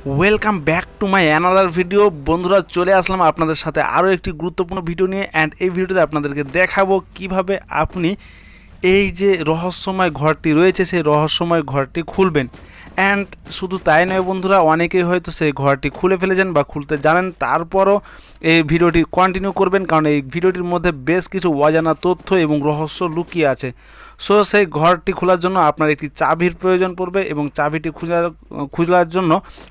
Welcome back to my another video. বন্ধুরা, চলে আসলাম আপনাদের সাথে আরও একটি গুরুত্বপূর্ণ ভিডিও নিয়ে। অ্যান্ড এই ভিডিওতে আপনাদেরকে দেখাবো কিভাবে আপনি এই যে রহস্যময় ঘরটি রয়েছে সেই রহস্যময় ঘরটি খুলবেন। অ্যান্ড শুধু তাই নয় বন্ধুরা, অনেকেই হয়তো সেই ঘরটি খুলে ফেলেছেন বা খুলতে জানেন, তারপরও এই ভিডিওটি কন্টিনিউ করবেন, কারণ এই ভিডিওটির মধ্যে বেশ কিছু অজানা তথ্য এবং রহস্য লুকিয়ে আছে। সো সেই ঘরটি খোলার জন্য আপনার একটি চাবির প্রয়োজন পড়বে এবং চাবিটি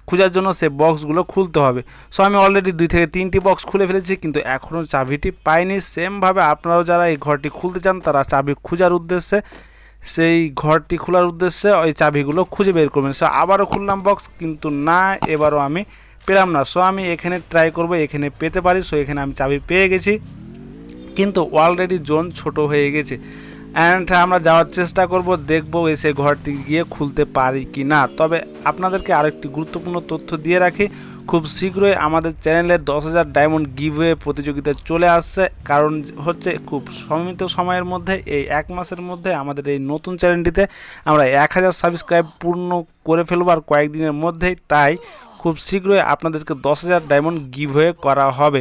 খোঁজার জন্য সেই বক্সগুলো খুলতে হবে। সো আমি অলরেডি 2 থেকে 3টি বক্স খুলে ফেলেছি, কিন্তু এখনও চাবিটি পাইনি। সেমভাবে আপনারাও যারা এই ঘরটি খুলতে চান তারা চাবি খোঁজার উদ্দেশ্যে, সেই ঘরটি খোলার উদ্দেশ্যে ওই চাবিগুলো খুঁজে বের করবেন। সো আবারও খুললাম বক্স, কিন্তু না, এবারও আমি পেলাম না। সো আমি এখানে ট্রাই করব, এখানে পেতে পারি। সো এখানে আমি চাবি পেয়ে গেছি, কিন্তু অলরেডি জোন ছোট হয়ে গেছে। অ্যান্ড আমরা যাওয়ার চেষ্টা করব, দেখব এসে ঘরটি গিয়ে খুলতে পারি কি না। তবে আপনাদেরকে আরেকটি গুরুত্বপূর্ণ তথ্য দিয়ে রাখি, খুব শীঘ্রই আমাদের চ্যানেলের 10,000 ডায়মন্ড গিভওয়ে প্রতিযোগিতা চলে আসছে। কারণ হচ্ছে খুব সীমিত সময়ের মধ্যে, এই 1 মাসের মধ্যে আমাদের এই নতুন চ্যানেলটিতে আমরা 1000 সাবস্ক্রাইব পূর্ণ করে ফেলব আর কয়েকদিনের মধ্যেই। তাই খুব শীঘ্রই আপনাদেরকে 10,000 ডায়মন্ড গিভওয়ে করা হবে।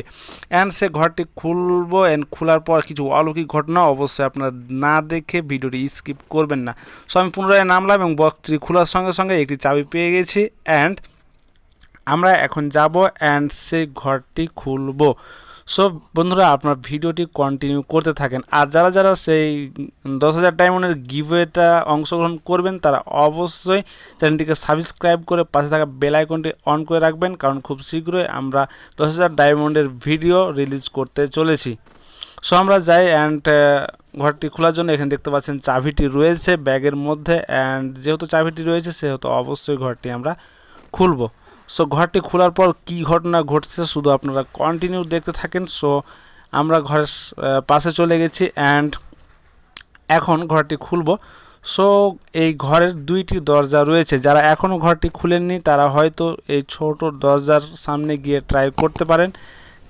অ্যান্ড সে ঘরটি খুলবো, অ্যান্ড খোলার পর কিছু অলৌকিক ঘটনা অবশ্যই আপনারা না দেখে ভিডিওটি স্কিপ করবেন না। সো আমি পুনরায় নামলাম এবং বক্সটি খোলার সঙ্গে সঙ্গে একটি চাবি পেয়ে গেছি। অ্যান্ড আমরা এখন যাব অ্যান্ড সেই ঘরটি খুলব। সো বন্ধুরা, আপনার ভিডিওটি কন্টিনিউ করতে থাকেন। আর যারা যারা সেই 10,000 ডায়মন্ডের গিভওয়েটা অংশগ্রহণ করবেন তারা অবশ্যই চ্যানেলটিকে সাবস্ক্রাইব করে পাশে থাকা বেল আইকনটি অন করে রাখবেন, কারণ খুব শীঘ্রই আমরা 10,000 ডায়মন্ডের ভিডিও রিলিজ করতে চলেছি। সো আমরা যাই। অ্যান্ড ঘরটি খোলার জন্য এখানে দেখতে পাচ্ছেন চাবিটি রয়েছে ব্যাগের মধ্যে। অ্যান্ড যেহেতু চাবিটি রয়েছে সেহেতু অবশ্যই ঘরটি আমরা খুলব। সো ঘরটি খোলার পর কী ঘটনা ঘটছে শুধু আপনারা কন্টিনিউ দেখতে থাকেন। সো আমরা ঘরের পাশে চলে গেছি অ্যান্ড এখন ঘরটি খুলব। সো এই ঘরের 2টি দরজা রয়েছে। যারা এখনও ঘরটি খুলেননি তারা হয়তো এই ছোট দরজার সামনে গিয়ে ট্রাই করতে পারেন,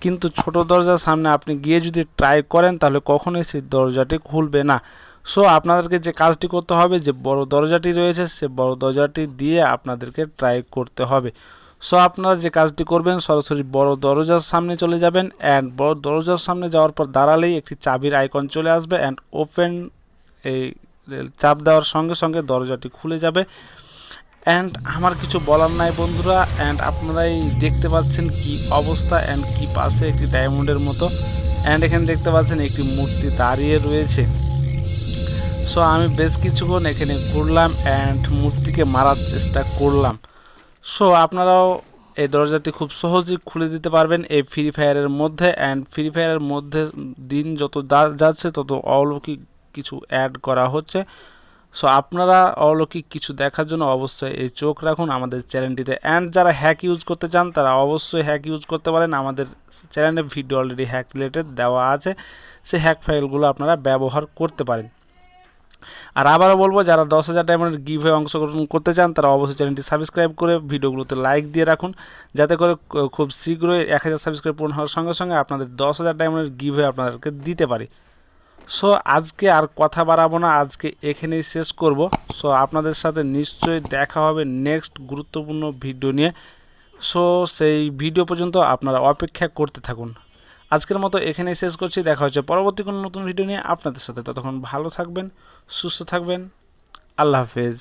কিন্তু ছোট দরজার সামনে আপনি গিয়ে যদি ট্রাই করেন তাহলে কখনোই সেই দরজাটি খুলবে না। সো আপনাদেরকে যে কাজটি করতে হবে, যে বড় দরজাটি রয়েছে সে বড় দরজাটি দিয়ে আপনাদেরকে ট্রাই করতে হবে। সো আপনারা যে কাজটি করবেন, সরাসরি বড় দরজার সামনে চলে যাবেন। অ্যান্ড বড় দরজার সামনে যাওয়ার পর দাঁড়ালেই একটি চাবির আইকন চলে আসবে। অ্যান্ড ওপেন, এই চাপ দেওয়ার সঙ্গে সঙ্গে দরজাটি খুলে যাবে। অ্যান্ড আমার কিছু বলার নাই বন্ধুরা। অ্যান্ড আপনারাই দেখতে পাচ্ছেন কি অবস্থা। অ্যান্ড কি পাশে একটি ডায়মন্ডের মতো। অ্যান্ড এখানে দেখতে পাচ্ছেন একটি মূর্তি দাঁড়িয়ে রয়েছে। সো আমি বেশ কিছুক্ষণ এখানে ঘুরলাম অ্যান্ড মূর্তিকে মারার চেষ্টা করলাম। সো আপনারাও এই দরজাটি খুব সহজেই খুলে দিতে পারবেন এই ফ্রি ফায়ারের মধ্যে। অ্যান্ড ফ্রি ফায়ারের মধ্যে দিন যত যাচ্ছে তত অলৌকিক কিছু অ্যাড করা হচ্ছে। সো আপনারা অলৌকিক কিছু দেখার জন্য অবশ্যই এই চোখ রাখুন আমাদের চ্যানেলটিতে। অ্যান্ড যারা হ্যাক ইউজ করতে চান তারা অবশ্যই হ্যাক ইউজ করতে পারেন। আমাদের চ্যানেলে ভিডিও অলরেডি হ্যাক রিলেটেড দেওয়া আছে, সেই হ্যাক ফাইলগুলো আপনারা ব্যবহার করতে পারেন। আর আবারও বলবো, যারা 10,000 ডায়মন্ডের গিভে অংশগ্রহণ করতে চান তারা অবশ্যই চ্যানেলটি সাবস্ক্রাইব করে ভিডিওগুলোতে লাইক দিয়ে রাখুন, যাতে করে খুব শীঘ্রই 1000 সাবস্ক্রাইব পূর্ণ হওয়ার সঙ্গে সঙ্গে আপনাদের 10,000 ডায়মন্ডের গিভে আপনাদেরকে দিতে পারি। সো আজকে আর কথা বাড়াবো না, আজকে এখানেই শেষ করব। সো আপনাদের সাথে নিশ্চয়ই দেখা হবে নেক্সট গুরুত্বপূর্ণ ভিডিও নিয়ে। সো সেই ভিডিও পর্যন্ত আপনারা অপেক্ষা করতে থাকুন। আজকের মতো এখানেই শেষ করছি। দেখা হচ্ছে পরবর্তী কোনো নতুন ভিডিও নিয়ে আপনাদের সাথে। ততক্ষণ ভালো থাকবেন, সুস্থ থাকবেন। আল্লাহ হাফেজ।